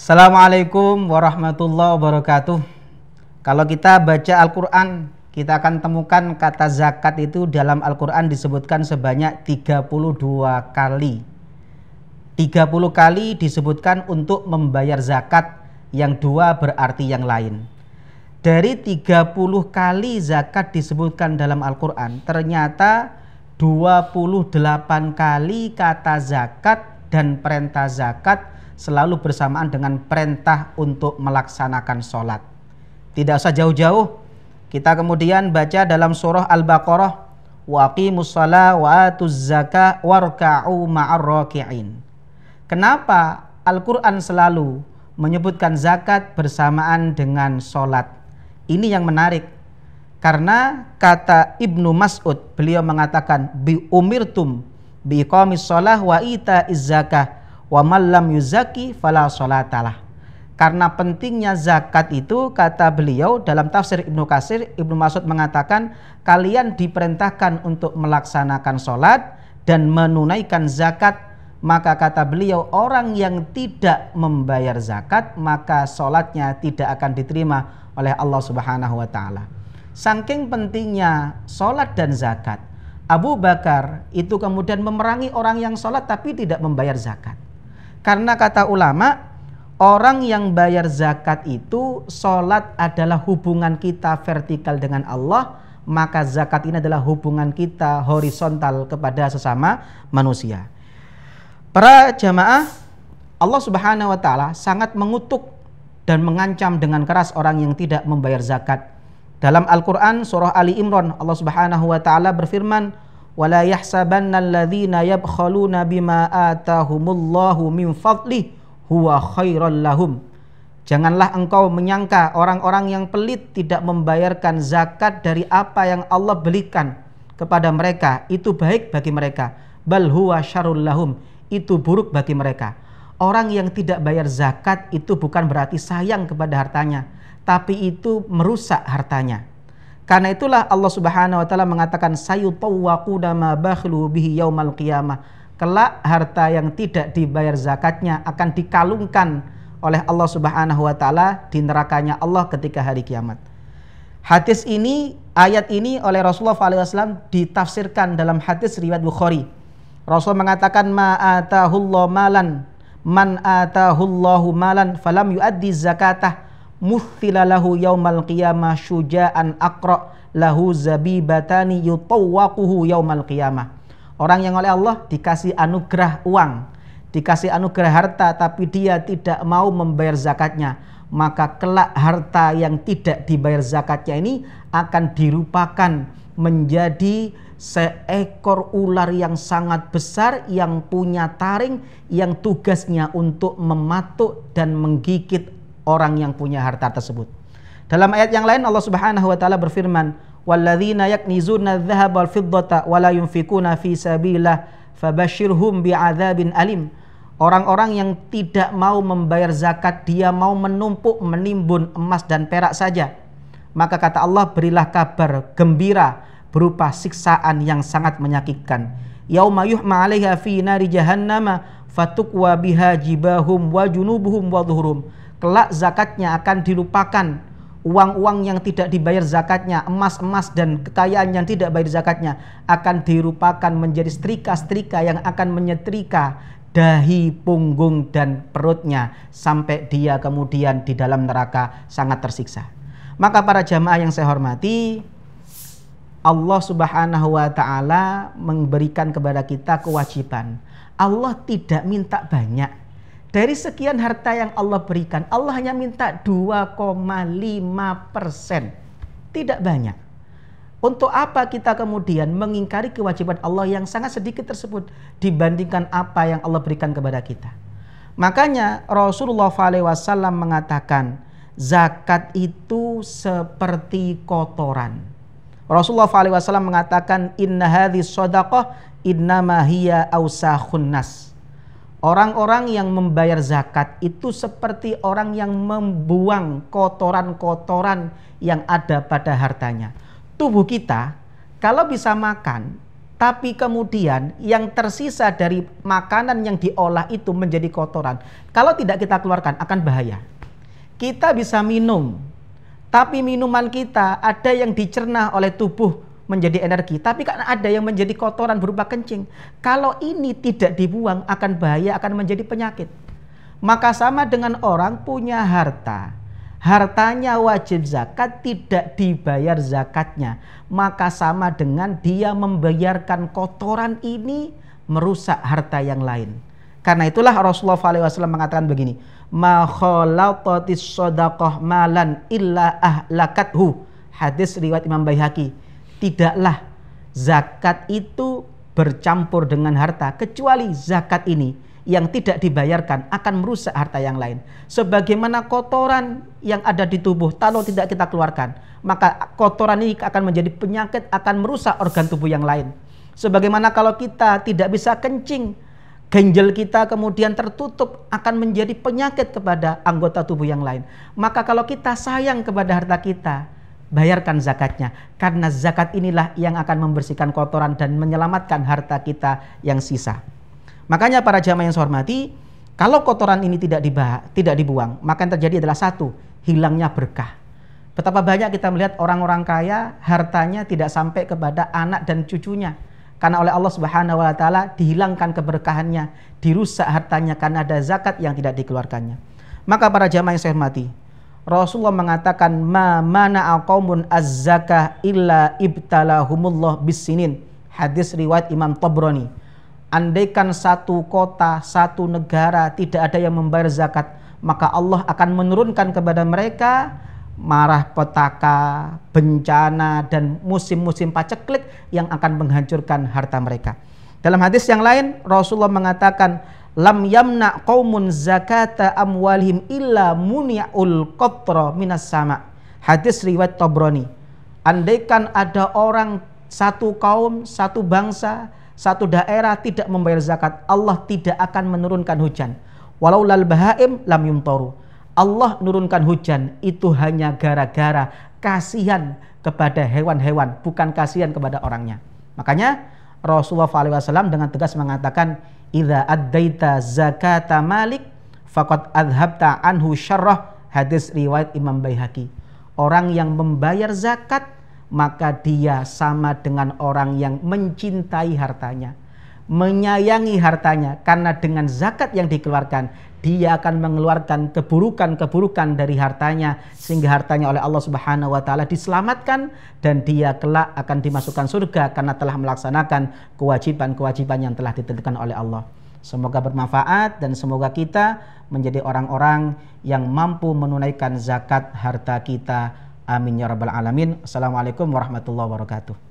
Assalamualaikum warahmatullahi wabarakatuh. Kalau kita baca Al-Quran, kita akan temukan kata zakat itu dalam Al-Quran disebutkan sebanyak 32 kali. 30 kali disebutkan untuk membayar zakat, yang dua berarti yang lain. Dari 30 kali zakat disebutkan dalam Al-Quran, ternyata 28 kali kata zakat dan perintah zakat selalu bersamaan dengan perintah untuk melaksanakan sholat. Tidak usah jauh-jauh, kita kemudian baca dalam surah Al-Baqarah, wa aqimus shalah wa atuz zakah warka'u ma'ar raki'in. Kenapa Al-Quran selalu menyebutkan zakat bersamaan dengan sholat? Ini yang menarik, karena kata Ibnu Mas'ud, beliau mengatakan bi umirtum bi iqamis shalah wa ita'iz zakah wa man lam yuzaki fala sholatalah. Karena pentingnya zakat itu, kata beliau dalam tafsir Ibnu Katsir, Ibnu Mas'ud mengatakan kalian diperintahkan untuk melaksanakan sholat dan menunaikan zakat, maka kata beliau orang yang tidak membayar zakat maka sholatnya tidak akan diterima oleh Allah Subhanahu wa ta'ala. Saking pentingnya sholat dan zakat, Abu Bakar itu kemudian memerangi orang yang sholat tapi tidak membayar zakat. Karena kata ulama, orang yang bayar zakat itu, sholat adalah hubungan kita vertikal dengan Allah, maka zakat ini adalah hubungan kita horizontal kepada sesama manusia. Para jamaah, Allah Subhanahu wa ta'ala sangat mengutuk dan mengancam dengan keras orang yang tidak membayar zakat. Dalam Al-Quran surah Ali Imran, Allah Subhanahu wa ta'ala berfirman, wala yahsabanna alladhina yabkhaluna bima atahumullahu min fadlih huwa khairal lahum. Janganlah engkau menyangka orang-orang yang pelit tidak membayarkan zakat dari apa yang Allah berikan kepada mereka itu baik bagi mereka, bal huwa syarrul lahum, itu buruk bagi mereka. Orang yang tidak bayar zakat itu bukan berarti sayang kepada hartanya, tapi itu merusak hartanya. Karena itulah Allah Subhanahu wa ta'ala mengatakan sayutawwaquna ma bakhlu bihi yaumal qiyamah. Kelak harta yang tidak dibayar zakatnya akan dikalungkan oleh Allah Subhanahu wa ta'ala di nerakanya Allah ketika hari kiamat. Hadis ini, ayat ini oleh Rasulullah SAW ditafsirkan dalam hadis riwayat Bukhari. Rasul mengatakan ma atahullahu malan man atahullahu malan falam yuaddi zakatah muthila lahu yaumal qiyamah syuja'an aqra lahu zabibatani yutawwaquhu yaumal qiyamah. Orang yang oleh Allah dikasih anugerah uang, dikasih anugerah harta, tapi dia tidak mau membayar zakatnya, maka kelak harta yang tidak dibayar zakatnya ini akan dirupakan menjadi seekor ular yang sangat besar yang punya taring yang tugasnya untuk mematuk dan menggigit orang yang punya harta tersebut. Dalam ayat yang lain Allah Subhanahu wa ta'ala berfirman, walladzina yaknizuna adh-dhahaba wal fiddata wa la yunfikuna fi sabilillah fabashshirhum bi'adzabin alim. Orang-orang yang tidak mau membayar zakat, dia mau menumpuk menimbun emas dan perak saja, maka kata Allah, berilah kabar gembira berupa siksaan yang sangat menyakitkan. Yauma yuhma 'alaiha fi nari jahannama fatukwa biha jibahum wa junubuhum wa dhuhurum. Kelak zakatnya akan dilupakan, uang-uang yang tidak dibayar zakatnya, emas-emas dan kekayaan yang tidak bayar zakatnya akan dirupakan menjadi setrika-setrika yang akan menyetrika dahi, punggung dan perutnya sampai dia kemudian di dalam neraka sangat tersiksa. Maka para jamaah yang saya hormati, Allah Subhanahu wa ta'ala memberikan kepada kita kewajiban. Allah tidak minta banyak. Dari sekian harta yang Allah berikan, Allah hanya minta 2,5%. Tidak banyak. Untuk apa kita kemudian mengingkari kewajiban Allah yang sangat sedikit tersebut dibandingkan apa yang Allah berikan kepada kita? Makanya Rasulullah SAW mengatakan zakat itu seperti kotoran. Rasulullah SAW mengatakan inna hadhis shadaqah innama hiya awsakhun nas. Orang-orang yang membayar zakat itu seperti orang yang membuang kotoran-kotoran yang ada pada hartanya. Tubuh kita kalau bisa makan tapi kemudian yang tersisa dari makanan yang diolah itu menjadi kotoran, kalau tidak kita keluarkan akan bahaya. Kita bisa minum, tapi minuman kita ada yang dicerna oleh tubuh menjadi energi, tapi kan ada yang menjadi kotoran berupa kencing. Kalau ini tidak dibuang akan bahaya, akan menjadi penyakit. Maka sama dengan orang punya harta, hartanya wajib zakat, tidak dibayar zakatnya, maka sama dengan dia membiarkan kotoran ini merusak harta yang lain. Karena itulah Rasulullah SAW mengatakan begini, ma khalatatis shadaqah malan illa ahlakathu. Hadis riwayat Imam Baihaqi. Tidaklah zakat itu bercampur dengan harta, kecuali zakat ini yang tidak dibayarkan akan merusak harta yang lain. Sebagaimana kotoran yang ada di tubuh, kalau tidak kita keluarkan, maka kotoran ini akan menjadi penyakit, akan merusak organ tubuh yang lain. Sebagaimana kalau kita tidak bisa kencing, ganjel kita kemudian tertutup, akan menjadi penyakit kepada anggota tubuh yang lain. Maka kalau kita sayang kepada harta kita, bayarkan zakatnya, karena zakat inilah yang akan membersihkan kotoran dan menyelamatkan harta kita yang sisa. Makanya para jamaah yang saya hormati, kalau kotoran ini tidak dibuang, maka yang terjadi adalah satu, hilangnya berkah. Betapa banyak kita melihat orang-orang kaya hartanya tidak sampai kepada anak dan cucunya, karena oleh Allah Subhanahu wa taala dihilangkan keberkahannya, dirusak hartanya karena ada zakat yang tidak dikeluarkannya. Maka para jamaah yang saya hormati, Rasulullah mengatakan ma mana'a qaumun az-zakah illa ibtalahumullah bisinin. Hadis riwayat Imam Tabrani. Andaikan satu kota, satu negara tidak ada yang membayar zakat, maka Allah akan menurunkan kepada mereka marah petaka, bencana, dan musim-musim paceklik yang akan menghancurkan harta mereka. Dalam hadis yang lain Rasulullah mengatakan lam yamna qaumun zakata amwalihim illa muni'ul qatra minas sama. Hadis riwayat Tabrani. Andaikan ada orang, satu kaum, satu bangsa, satu daerah tidak membayar zakat, Allah tidak akan menurunkan hujan. Walau lal bahaim lam yumtaru. Allah menurunkan hujan itu hanya gara-gara kasihan kepada hewan-hewan, bukan kasihan kepada orangnya. Makanya Rasulullah SAW dengan tegas mengatakan, idza addaita zakata malik faqad adhabta anhu syarrah. Hadis riwayat Imam Baihaqi. Orang yang membayar zakat maka dia sama dengan orang yang mencintai hartanya, menyayangi hartanya, karena dengan zakat yang dikeluarkan dia akan mengeluarkan keburukan-keburukan dari hartanya, sehingga hartanya oleh Allah Subhanahu wa taala diselamatkan dan dia kelak akan dimasukkan surga karena telah melaksanakan kewajiban-kewajiban yang telah ditentukan oleh Allah. Semoga bermanfaat dan semoga kita menjadi orang-orang yang mampu menunaikan zakat harta kita. Amin ya rabbal alamin. Assalamualaikum warahmatullahi wabarakatuh.